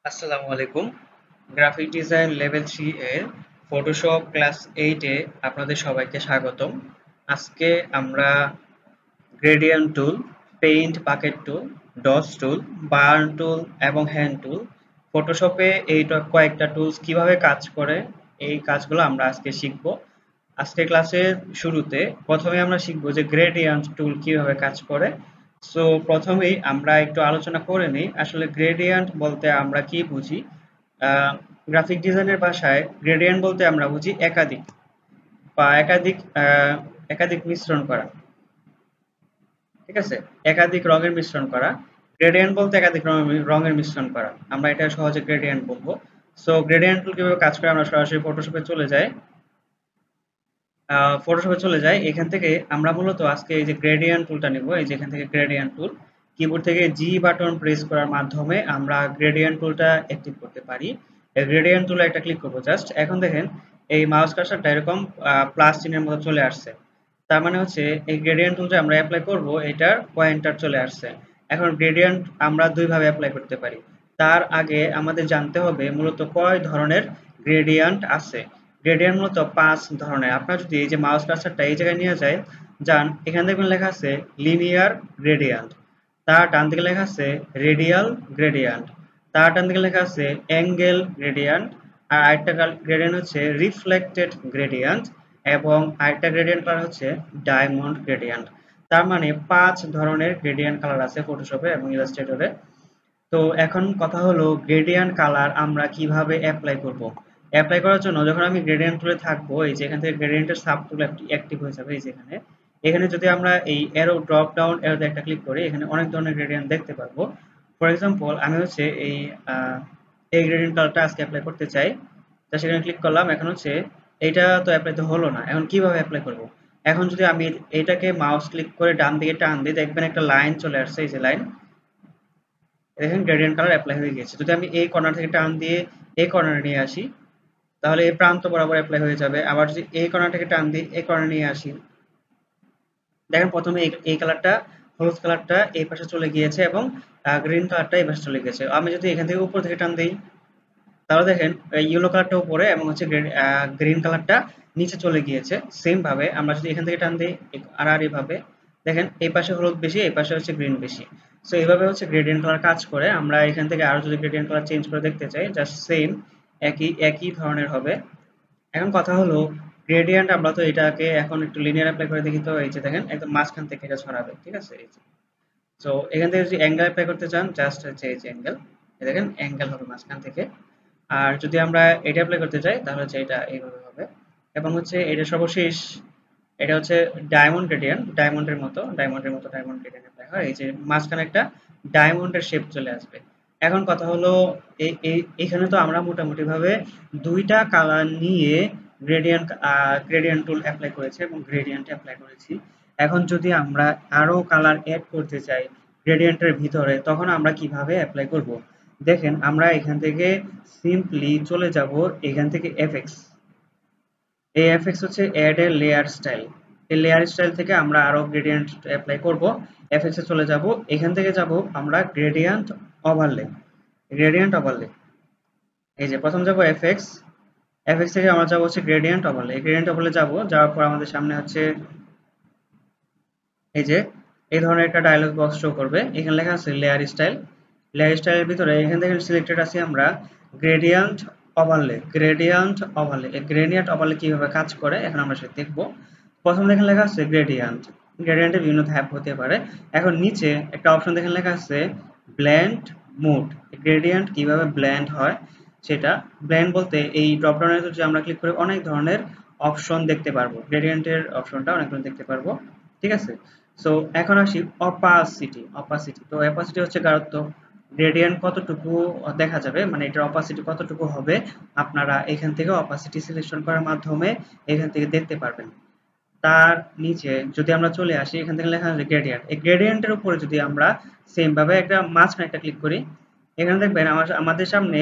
আসসালামু আলাইকুম। Graphic design level 3 এর ফটোশপ ক্লাস 8 এ আপনাদের সবাইকে স্বাগতম। আজকে আমরা gradient tool, paint bucket tool, dodge tool, burn tool এবং হ্যান্ড টুল, ফটোশপে এই কয়েকটা টুলস কিভাবে কাজ করে এই কাজগুলো আমরা আজকে শিখব। আজকে ক্লাসের শুরুতে প্রথমে আমরা শিখব যে গ্রেডিয়েন্ট টুল কিভাবে কাজ করে। সো প্রথমেই আমরা একটু আলোচনা করে নিই আসলে গ্রেডিয়েন্ট বলতে আমরা কি বুঝি। গ্রাফিক ডিজাইনের ভাষায় গ্রেডিয়েন্ট বলতে আমরা বুঝি একাধিক বা একাধিক মিশ্রণ করা। ঠিক আছে, একাধিক রঙের মিশ্রণ করা। গ্রেডিয়েন্ট বলতে একাধিক রঙের মিশ্রণ করা, আমরা এটা সহজে গ্রেডিয়েন্ট বলবো। সো গ্রেডিয়েন্ট টুল কিভাবে কাজ করে আমরা সরাসরি ফটোশপে চলে যাই। এখান থেকে আমরা মূলত আজকে এই যে গ্রেডিয়েন্ট টুলটা নিব, এই যে এখান থেকে গ্রেডিয়েন্ট টুল, কিবোর্ড থেকে জি বাটন প্রেস করার মাধ্যমে আমরা গ্রেডিয়েন্ট টুলটা অ্যাক্টিভ করতে পারি। এই গ্রেডিয়েন্ট টুলে একটা ক্লিক করব জাস্ট। এখন দেখেন এই মাউস কার্সারটা এরকম প্লাস চিহ্নের মতো চলে আসছে। তার মানে হচ্ছে এই গ্রেডিয়েন্ট টুলটা আমরা অ্যাপ্লাই করব, এটার পয়েন্টার চলে আসছে। এখন গ্রেডিয়েন্ট আমরা দুই ভাবে অ্যাপ্লাই করতে পারি। তার আগে আমাদের জানতে হবে মূলত কয় ধরনের গ্রেডিয়েন্ট আছে। গ্রেডিয়েন্ট মূলত 5 ধরনের। আপনারা যদি এই যে মাউস কার্সারটা এই জায়গায় নিয়ে যান, এখানে দেখবেন লেখা আছে লিনিয়ার গ্রেডিয়েন্ট, তার ডান দিকে লেখা আছে রেডিয়াল গ্রেডিয়েন্ট, তার ডান দিকে লেখা আছে অ্যাঙ্গেল গ্রেডিয়েন্ট, আর আরেকটা গ্রেডিয়েন্ট হচ্ছে রিফ্লেক্টেড গ্রেডিয়েন্ট, এবং আরেকটা গ্রেডিয়েন্ট কালার হচ্ছে ডায়মন্ড গ্রেডিয়েন্ট। তার মানে 5 ধরনের গ্রেডিয়েন্ট কালার আছে ফটোশপে এবং ইলাস্ট্রেটরে। তো এখন কথা হলো গ্রেডিয়েন্ট কালার আমরা কিভাবে অ্যাপ্লাই করব। অ্যাপ্লাই করার জন্য যখন আমি গ্রেডিয়েন্ট টুলে থাকবো, এই যে এখান থেকে গ্রেডিয়েন্টের সাব টুল অ্যাক্টিভ হয়ে যাবে। এই যে এখানে এখানে যদি আমরা এই অ্যারো ড্রপ ডাউন অ্যারোতে একটা ক্লিক করি, এখানে অনেক ধরনের গ্রেডিয়েন্ট দেখতে পারবো। ফর এক্সাম্পল আমি হচ্ছে এই গ্রেডিয়েন্ট কালারটা আজকে অ্যাপ্লাই করতে চাই। তা সেখানে ক্লিক করলাম। এখন হচ্ছে এইটা তো অ্যাপ্লাই তো হলো না, এখন কিভাবে অ্যাপ্লাই করব। এখন যদি আমি এটাকে মাউস ক্লিক করে ডান দিকে টান দিই, দেখবেন একটা লাইন চলে আসছে, এই যে লাইন, দেখেন গ্রেডিয়েন্ট কালার অ্যাপ্লাই হয়ে গেছে। যদি আমি এই কর্নার থেকে টান দিয়ে এই কর্নারে নিয়ে আসি, তাহলে এই প্রান্ত বরাবর অ্যাপ্লাই হয়ে যাবে। আবার যদি এই কর্নার থেকে টান দিই এই কর্নারে নিয়ে আসি, দেখেন প্রথমে এই কালারটা, হলুদ কালারটা এই পাশে চলে গিয়েছে এবং গ্রিন কালারটা এই পাশে চলে গেছে। আমি যদি এখান থেকে উপর থেকে টান দিই, তাহলে দেখেন ইয়েলো কালারটা উপরে এবং হচ্ছে গ্রিন কালারটা নিচে চলে গিয়েছে। সেম ভাবে আমরা যদি এখান থেকে টান দিই আর এইভাবে, দেখেন এই পাশে হলুদ বেশি, এই পাশে হচ্ছে গ্রিন বেশি। সো এইভাবে হচ্ছে গ্রেডিয়েন্ট কালার কাজ করে। আমরা এখান থেকে আরো যদি গ্রেডিয়েন্ট কালার চেঞ্জ করে দেখতে চাই, জাস্ট সেম একই ধরনের হবে। এখন কথা হলো গ্রেডিয়েন্ট আমরা তো এটাকে এখন একটু লিনিয়ার অ্যাপ্লাই করে দেখি। তো এই যে দেখেন একদম মাঝখান থেকে এটা ছড়াবে, ঠিক আছে। এই যে সো এখান থেকে যদি অ্যাঙ্গেল অ্যাপ্লাই করতে চান, জাস্ট হচ্ছে এই যে অ্যাঙ্গেল, দেখেন অ্যাঙ্গেল হবে মাঝখান থেকে। আর যদি আমরা এটা অ্যাপ্লাই করতে চাই, তাহলে হচ্ছে এটা এইভাবে হবে। এবং হচ্ছে এটা সর্বশেষ, এটা হচ্ছে diamond gradient, diamond gradient apply হয়। এই যে মাঝখানে একটা ডায়মন্ডের শেপ চলে আসবে। এখন কথা হলো এখানে তো আমরা মোটামুটি ভাবে দুইটা কালার নিয়ে গ্রেডিয়েন্ট টুল অ্যাপ্লাই করেছি এবং গ্রেডিয়েন্ট অ্যাপ্লাই করেছি। এখন যদি আমরা আরো কালার অ্যাড করতে চাই গ্রেডিয়েন্টের ভিতরে, তখন আমরা কিভাবে অ্যাপ্লাই করব। দেখেন আমরা এখান থেকে সিম্পলি চলে যাব এখান থেকে এফএক্স। এই এফএক্স হচ্ছে অ্যাড এ লেয়ার স্টাইল। এই লেয়ার স্টাইল থেকে আমরা আরো গ্রেডিয়েন্ট অ্যাপ্লাই করব। এফএক্স এ চলে যাব, এখান থেকে যাব আমরা ওভারলে গ্রেডিয়েন্ট ওভারলে। এই যে প্রথম যাব এফএক্স, এফএক্স থেকে আমরা যাব হচ্ছে গ্রেডিয়েন্ট ওভারলে যাব। যাওয়ার পর আমাদের সামনে হচ্ছে এই যে এই ধরনের একটা ডায়লগ বক্স শো করবে। এখানে লেখা আছে লেয়ার স্টাইল। লেয়ার স্টাইলের ভিতরে এখান থেকে সিলেক্টেড আছি আমরা গ্রেডিয়েন্ট গ্রেডিয়েন্ট ওভারলে কিভাবে কাজ করে এখন আমরা সেটা দেখব। প্রথম দেখেন লেখা আছে গ্রেডিয়েন্ট, গ্রেডিয়েন্টের বিভিন্ন ধাপ হতে পারে। এখন নিচে একটা অপশন দেখেন লেখা আছে ব্লেন্ড মোড, গ্রেডিয়েন্ট কিভাবে ব্লেন্ড হয় সেটা। ব্লেন্ড বলতে এই ড্রপ ডাউনে যদি আমরা ক্লিক করে অনেক ধরনের অপশন দেখতে পারবো, গ্রেডিয়েন্টের অপশনটা অনেক ধরনের দেখতে পারবো। ঠিক আছে। সো এখন আসি অপাসিটি। তো অপাসিটি হচ্ছে গাঢ়ত্ব, গ্রেডিয়েন্ট কতটুকু দেখা যাবে, মানে এটার অপাসিটি কতটুকু হবে, আপনারা এখান থেকে অপাসিটি সিলেকশন করার মাধ্যমে এখান থেকে দেখতে পারবেন। তার নিচে যদি আমরা চলে আসি, এখান থেকে লেখা আছে গ্রেডিয়েন্ট। এই গ্রেডিয়েন্টের উপরে যদি আমরা সেম ভাবে একটা মাঝখানে একটা ক্লিক করি, এখানে দেখবেন আমাদের সামনে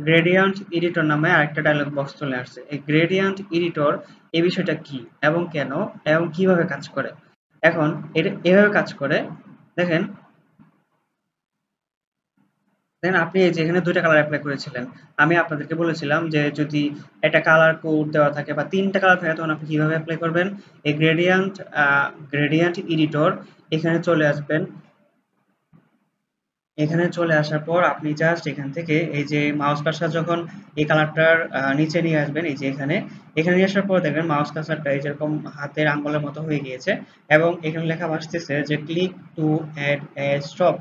গ্রেডিয়েন্ট এডিটর নামে আরেকটা ডায়লগ বক্স চলে আসছে। এই গ্রেডিয়েন্ট এডিটর এই বিষয়টা কি এবং কেন এবং কিভাবে কাজ করে। এখন এটা এভাবে কাজ করে, দেখেন দেন আপনি এই যে এখানে ২ টা কালার এপ্লাই করেছিলেন। আমি আপনাদেরকে বলেছিলাম যে যদি একটা কালার কোড দেওয়া থাকে বা ৩ টা কালার থাকে তখন আপনি কিভাবে এপ্লাই করবেন? এই গ্রেডিয়েন্ট এডিটর এখানে চলে আসবেন। এখানে চলে আসার পর আপনি জাস্ট এখান থেকে এই যে মাউস কার্সর যখন এই কালারটার নিচে নিয়ে আসবেন, এই যে এখানে নিয়ে আসার পর দেখবেন মাউস কার্সরটা এই যেরকম হাতের আঙ্গুলের মতো হয়ে গিয়েছে এবং এখানে লেখা আসতেছে যে click to add a stop.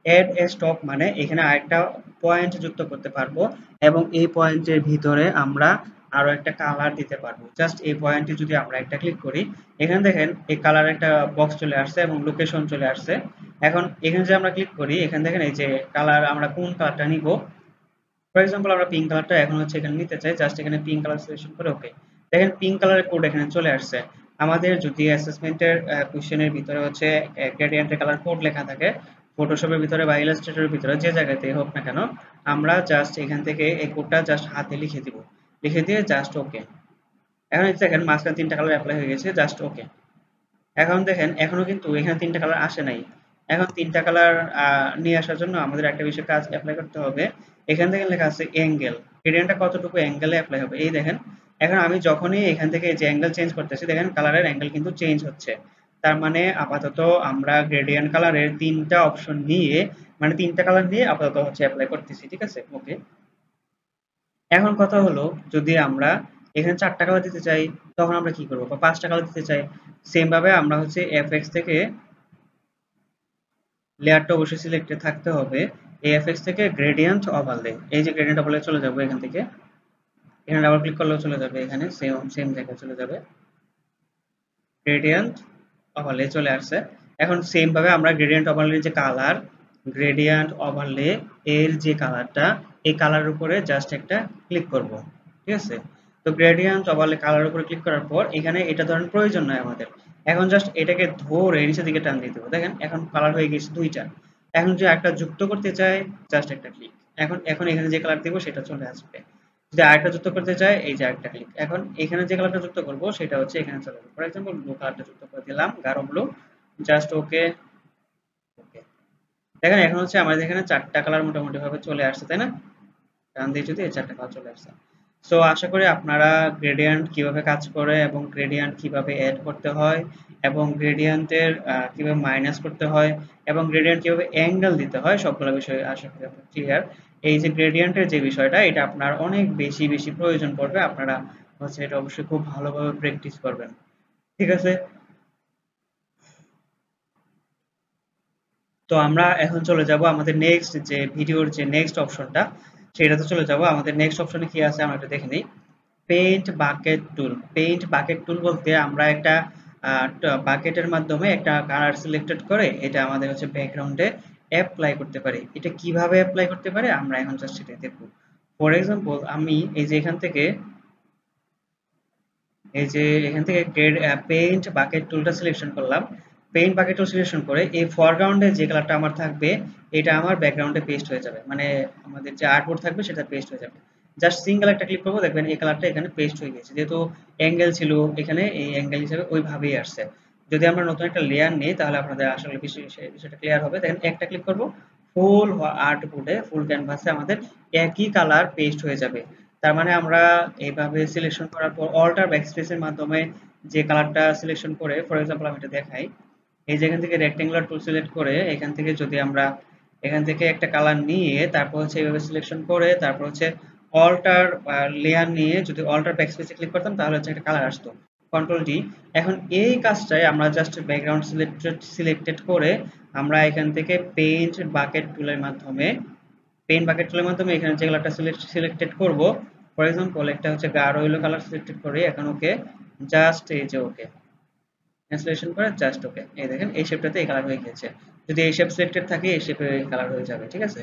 Add a stop মানে এখানে আরেকটা পয়েন্ট যুক্ত করতে পারবো এবং এই পয়েন্টের ভিতরে আমরা আরো একটা কালার দিতে পারবো। জাস্ট এই পয়েন্টে যদি আমরা একটা ক্লিক করি, এখানে দেখেন এই কালার একটা বক্স চলে আসছে এবং লোকেশন চলে আসছে। এখন এখানে যে আমরা ক্লিক করি, এখানে দেখেন এই যে কালার আমরা কোন কালারটা নিব। ফর এক্সাম্পল আমরা পিঙ্ক কালারটা এখন হচ্ছে এখানে নিতে চাই, জাস্ট এখানে পিঙ্ক কালার সিলেকশন করে ওকে। দেখেন পিঙ্ক কালারের কোড এখানে চলে আসছে। আমাদের যদি অ্যাসেসমেন্টের কোশ্চেনের ভিতরে হচ্ছে গ্রেডিয়েন্টের কালার কোড লেখা থাকে, ফটোশপের ভিতরে বা ইলাস্ট্রেটরের ভিতরে যে জায়গাতেই হোক না কেন, আমরা জাস্ট এখান থেকে এই কোডটা জাস্ট হাতে লিখে দিব। লিখে দিয়ে জাস্ট ওকে। এখন এই দেখেন মাঝখানে ৩ টা কালার এপ্লাই হয়ে গেছে, জাস্ট ওকে। এখন দেখেন এখনো কিন্তু এখানে ৩ টা কালার আসে নাই। এখন ৩ টা কালার নিয়ে আসার জন্য আমাদের একটা বিষয় কাজ এপ্লাই করতে হবে। এখান থেকে লেখা আছে অ্যাঙ্গেল। গ্রেডিয়েন্টটা কতটুকু অ্যাঙ্গেলে এপ্লাই হবে। এই দেখেন এখন আমি যখনই এখান থেকে যে অ্যাঙ্গেল চেঞ্জ করতেছি, দেখেন কালারের অ্যাঙ্গেল কিন্তু চেঞ্জ হচ্ছে। তার মানে আপাতত আমরা গ্রেডিয়েন্ট কালারের ৩ টা অপশন নিয়ে, মানে ৩ টা কালার নিয়ে আপাতত হচ্ছে এপ্লাই করতেছি। ঠিক আছে? ওকে। এখন কথা হলো যদি আমরা এখানে ৪ টা কালার দিতে চাই তখন আমরা কি করব? বা ৫ টা কালার দিতে চাই। সেম ভাবে আমরা হচ্ছে এফএক্স থেকে লেয়ারটা অবশ্যই সিলেক্টেড থাকতে হবে। এই এফএক্স থেকে গ্রেডিয়েন্ট ওভারলে, এই যে গ্রেডিয়েন্ট ওভারলে চলে যাবো এখান থেকে। এখানে ডাবল ক্লিক করলেও চলে যাবে, এখানে সেম সেম জায়গায় চলে যাবে। গ্রেডিয়েন্ট ওভারলে চলে আসছে। এখন সেম ভাবে আমরা গ্রেডিয়েন্ট ওভারলে যে কালার, গ্রেডিয়েন্ট ওভারলে এর যে কালারটা, এই কালারের উপরে জাস্ট একটা ক্লিক করব। ঠিক আছে? তো গ্রেডিয়েন্ট ওভারলে কালার উপরে ক্লিক করার পর এখানে এটা ধরেন প্রয়োজন নয় আমাদের। এখন জাস্ট এটাকে ধরে নিচের দিকে টান দিয়ে দেবো। দেখেন এখন কালার হয়ে গেছে ২ টা। এখন যদি একটা যুক্ত করতে চাই, জাস্ট একটা ক্লিক। এখন এখানে যে কালার দিব সেটা চলে আসবে। যদি আরেকটা যুক্ত করতে চাই, এই যে আরেকটা ক্লিক। এখন এখানে যে কালারটা যুক্ত করব সেটা হচ্ছে এখানে চলে যাবে। ফর এক্সাম্পল ব্লু কালারটা যুক্ত করে দিলাম, গাঢ় ব্লু। জাস্ট ওকে, ওকে। দেখেন এখন হচ্ছে আমাদের এখানে ৪ টা কালার মোটামুটি ভাবে চলে আসছে, তাই না? ডান দিয়ে যদি এই ৪ টা কালার চলে আসছে। সো আশা করি আপনারা গ্রেডিয়েন্ট কিভাবে কাজ করে এবং গ্রেডিয়েন্ট কিভাবে এড করতে হয় এবং গ্রেডিয়েন্টের কিভাবে মাইনাস করতে হয় এবং গ্রেডিয়েন্ট কিভাবে অ্যাঙ্গেল দিতে হয় সবগুলো বিষয় আশা করি আপনার ক্লিয়ার। এই যে গ্রেডিয়েন্টের যে বিষয়টা, এটা আপনার অনেক বেশি বেশি প্রয়োজন পড়বে। আপনারা হচ্ছে এটা অবশ্যই খুব ভালোভাবে প্র্যাকটিস করবেন। ঠিক আছে? তো আমরা এখন চলে যাব আমাদের নেক্সট যে ভিডিওর যে নেক্সট অপশনটা, সেটাতে চলে যাব। আমাদের নেক্সট অপশনে কি আছে আমরা একটু দেখে নিই। পেইন্ট বাকেট টুল। পেইন্ট বাকেট টুল বলতে আমরা একটা বাকেটের মাধ্যমে একটা কালার সিলেক্টেড করে এটা আমাদের হচ্ছে ব্যাকগ্রাউন্ডে অ্যাপ্লাই করতে পারি। এটা কিভাবে অ্যাপ্লাই করতে পারে আমরা এখন জাস্ট সেটা দেখব। ফর এক্সাম্পল আমি এই যে এখান থেকে পেইন্ট বাকেট টুলটা সিলেকশন করলাম। পেইন্ট বাকেট টুল সিলেকশন করে এই ফরগ্রাউন্ডে যে কালারটা আমার থাকবে এটা আমার ব্যাকগ্রাউন্ডে পেস্ট হয়ে যাবে, মানে আমাদের যে আর্টবোর্ড থাকবে সেটা পেস্ট হয়ে যাবে। জাস্ট সিঙ্গেল একটা ক্লিক করবো, দেখবেন এই কালারটা এখানে পেস্ট হয়ে গেছে। যেহেতু অ্যাঙ্গেল ছিল এখানে, এই অ্যাঙ্গেল হিসেবে ওইভাবেই আসছে। যদি আমরা নতুন একটা লেয়ার নিই তাহলে আপনাদের আসলে বিষয়টা ক্লিয়ার হবে। দেখেন একটা ক্লিক করবো, ফুল আর্টবোর্ডে ফুল ক্যানভাসে আমাদের একই কালার পেস্ট হয়ে যাবে। তার মানে আমরা এইভাবে সিলেকশন করার পর অল্টার ব্যাকস্পেসের মাধ্যমে যে কালারটা সিলেকশন করে, ফর এক্সাম্পল আমি এটা দেখাই। এই যে এখান থেকে রেক্টেঙ্গুলার টুল সিলেক্ট করে এখান থেকে যদি আমরা এখান থেকে একটা কালার নিয়ে তারপর হচ্ছে এইভাবে সিলেকশন করে তারপর হচ্ছে অল্টার লেয়ার নিয়ে যদি অল্টার ব্যাকস্পেসে ক্লিক করতাম তাহলে হচ্ছে একটা কালার আসতো। Control D. এখন এই কাজটাই আমরা জাস্ট ব্যাকগ্রাউন্ড সিলেক্টেড করে আমরা এখান থেকে পেইন্ট বাকেট টুলের মাধ্যমে এখানে যে কালারটা সিলেক্টেড করব, ফর এক্সাম্পল একটা হচ্ছে গাঢ় ইয়েলো কালার সিলেক্টেড করি। এখন ওকে, জাস্ট এই যে ওকে ক্যান্সেলেশন করে জাস্ট ওকে। এই দেখেন এই শেপটাতে এই কালার হয়ে গেছে। যদি এই শেপ সিলেক্টেড থাকে এই শেপে এই কালার হয়ে যাবে। ঠিক আছে?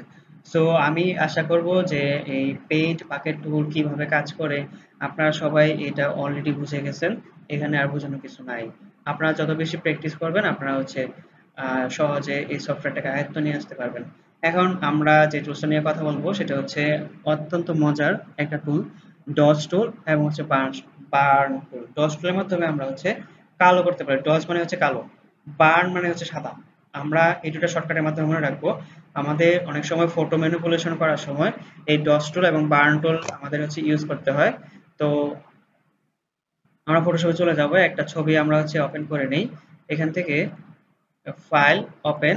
সো আমি আশা করব যে এই পেইন্ট বাকেট টুল কিভাবে কাজ করে আপনারা সবাই এটা অলরেডি বুঝে গেছেন। এখানে আর বোঝানোর কিছু নাই। আপনারা যত বেশি প্র্যাকটিস করবেন আপনারা হচ্ছে সহজে এই সফটওয়্যারটাকে আয়ত্ত নিয়ে আসতে পারবেন। এখন আমরা যে টুলসটা নিয়ে কথা বলবো সেটা হচ্ছে অত্যন্ত মজার একটা টুল, ডজ টুল এবং হচ্ছে বার্ন টুল। ডজ টুলের মাধ্যমে আমরা হচ্ছে কালো করতে পারি। ডজ মানে হচ্ছে কালো, বার্ন মানে হচ্ছে সাদা। আমরা এই দুটো শর্টকাটের মাধ্যমে মনে রাখবো। আমাদের অনেক সময় ফটো ম্যানিপুলেশন করার সময় এই ডস টুল এবং বার্ন টুল আমাদের হচ্ছে ইউজ করতে হয়। তো আমরা ফটোশপে চলে যাব, একটা ছবি আমরা হচ্ছে ওপেন করে নেই। এখান থেকে ফাইল ওপেন,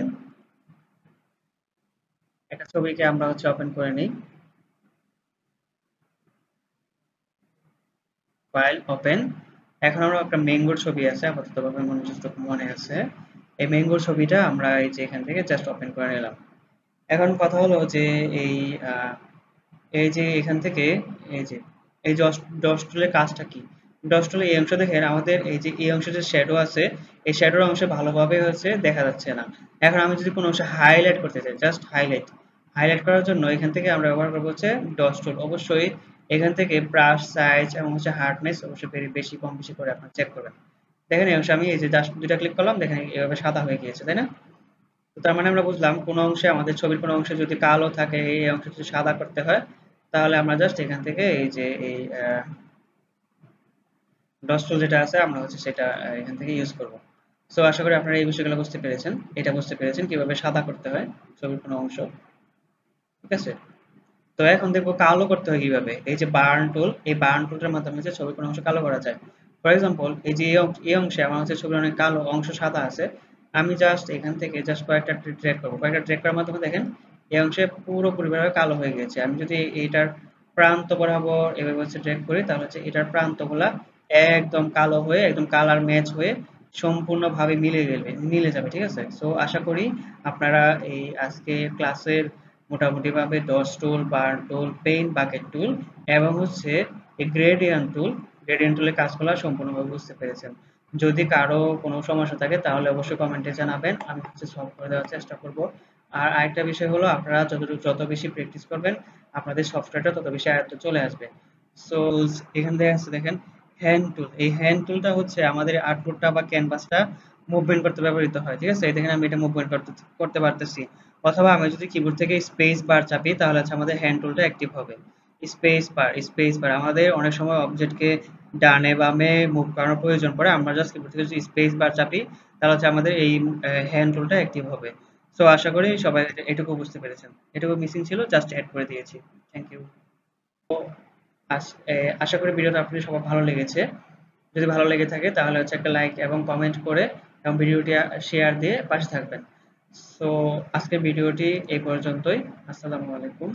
একটা ছবিকে আমরা হচ্ছে ওপেন করে নিই। File open. এখন আমরা একটা ম্যাঙ্গোর ছবি আছে আপাতত ভাবে মনে আছে, এই ম্যাঙ্গোর ছবিটা আমরা এই যে এখান থেকে জাস্ট ওপেন করে নিলাম। এখন কথা হলো যে এই এই যে এখান থেকে এই যে এই ডস টুলের কাজটা কি? ডস টুলে এই অংশ দেখেন, আমাদের এই যে এই অংশে যে শ্যাডো আছে, এই শ্যাডোর অংশে ভালোভাবে হচ্ছে দেখা যাচ্ছে না। এখন আমি যদি কোনো অংশ হাইলাইট করতে চাই, জাস্ট হাইলাইট, হাইলাইট করার জন্য এখান থেকে আমরা ব্যবহার করবো হচ্ছে ডস টুল। অবশ্যই এখান থেকে ব্রাশ সাইজ এবং হচ্ছে হার্ডনেস অবশ্যই বেশি কম বেশি করে আপনার চেক করবেন। দেখেন এই অংশে আমি এই যে জাস্ট দুইটা ক্লিক করলাম, দেখেন এভাবে সাদা হয়ে গিয়েছে, তাই না? তো তার মানে আমরা বুঝলাম কোন অংশে আমাদের ছবির কোন অংশে যদি কালো থাকে, এই অংশে যদি সাদা করতে হয়, তাহলে আমরা জাস্ট এখান থেকে এই যে এই ডস টুল যেটা আছে আমরা হচ্ছে সেটা এখান থেকে ইউজ করব। সো আশা করি আপনারা এই বিষয়গুলো বুঝতে পেরেছেন, এটা বুঝতে পেরেছেন কিভাবে সাদা করতে হয় ছবির কোনো অংশ। ঠিক আছে? তো এখন দেখবো কালো করতে হয় কিভাবে। এই যে বার্ন টুল, এই বার্ন টুলটার মাধ্যমে হচ্ছে ছবির কোনো অংশ কালো করা যায়। ফর এক্সাম্পল এই যে এই অংশে আমার হচ্ছে ছবির অনেক কালো অংশ সাদা আছে, আমি জাস্ট এখান থেকে জাস্ট কয়েকটা ড্র্যাগ করবো, কয়েকটা ড্র্যাগ করার মাধ্যমে দেখেন এই অংশে পুরোপুরিভাবে কালো হয়ে গেছে। আমি যদি এইটার প্রান্ত বরাবর এভাবে হচ্ছে ড্র্যাগ করি, তাহলে হচ্ছে এটার প্রান্তগুলা একদম কালো হয়ে একদম কালার ম্যাচ হয়ে সম্পূর্ণভাবে মিলে যাবে। ঠিক আছে? সো আশা করি আপনারা এই আজকে ক্লাসের মোটামুটি ভাবে ডস টুল, বার্ন টুল, পেইন্ট বাকেট টুল এবং হচ্ছে এই গ্রেডিয়েন্ট টুলের কাজগুলো সম্পূর্ণভাবে বুঝতে পেরেছেন। যদি কারো কোনো সমস্যা থাকে তাহলে অবশ্যই কমেন্টে জানাবেন, আমি হচ্ছে সলভ করে দেওয়ার চেষ্টা করব। আর আরেকটা বিষয় হলো, আপনারা যত বেশি প্র্যাকটিস করবেন আপনাদের সফটওয়্যারটা তত বেশি আয়ত্তে চলে আসবে। সো এখান থেকে আছে দেখেন হ্যান্ড টুল, এই হ্যান্ড টুলটা হচ্ছে আমাদের আর্টবোর্ডটা বা ক্যানভাসটা মুভমেন্ট করতে ব্যবহৃত হয়। ঠিক আছে? এই দেখেন আমি এটা মুভমেন্ট করতে পারতেছি, অথবা আমি যদি কিবোর্ড থেকে স্পেস বার চাপি তাহলে হচ্ছে আমাদের হ্যান্ড টুলটা অ্যাক্টিভ হবে। স্পেস বার আমাদের অনেক সময় অবজেক্টকে ডানে বামে মুভ করানোর প্রয়োজন পড়ে, আমরা জাস্ট কিবোর্ড থেকে যদি স্পেস বার চাপি তাহলে হচ্ছে আমাদের এই হ্যান্ড টুলটা অ্যাক্টিভ হবে। সো আশা করি সবাই এটুকু বুঝতে পেরেছেন, এটুকু মিসিং ছিল, জাস্ট অ্যাড করে দিয়েছি। Thank you. আশা করি ভিডিওটা আপনাদের সবার ভালো লেগেছে। যদি ভালো লেগে থাকে তাহলে হচ্ছে একটা লাইক এবং কমেন্ট করে এবং ভিডিওটি শেয়ার দিয়ে পাশে থাকবেন। সো আজকের ভিডিওটি এই পর্যন্তই। আসসালামু আলাইকুম।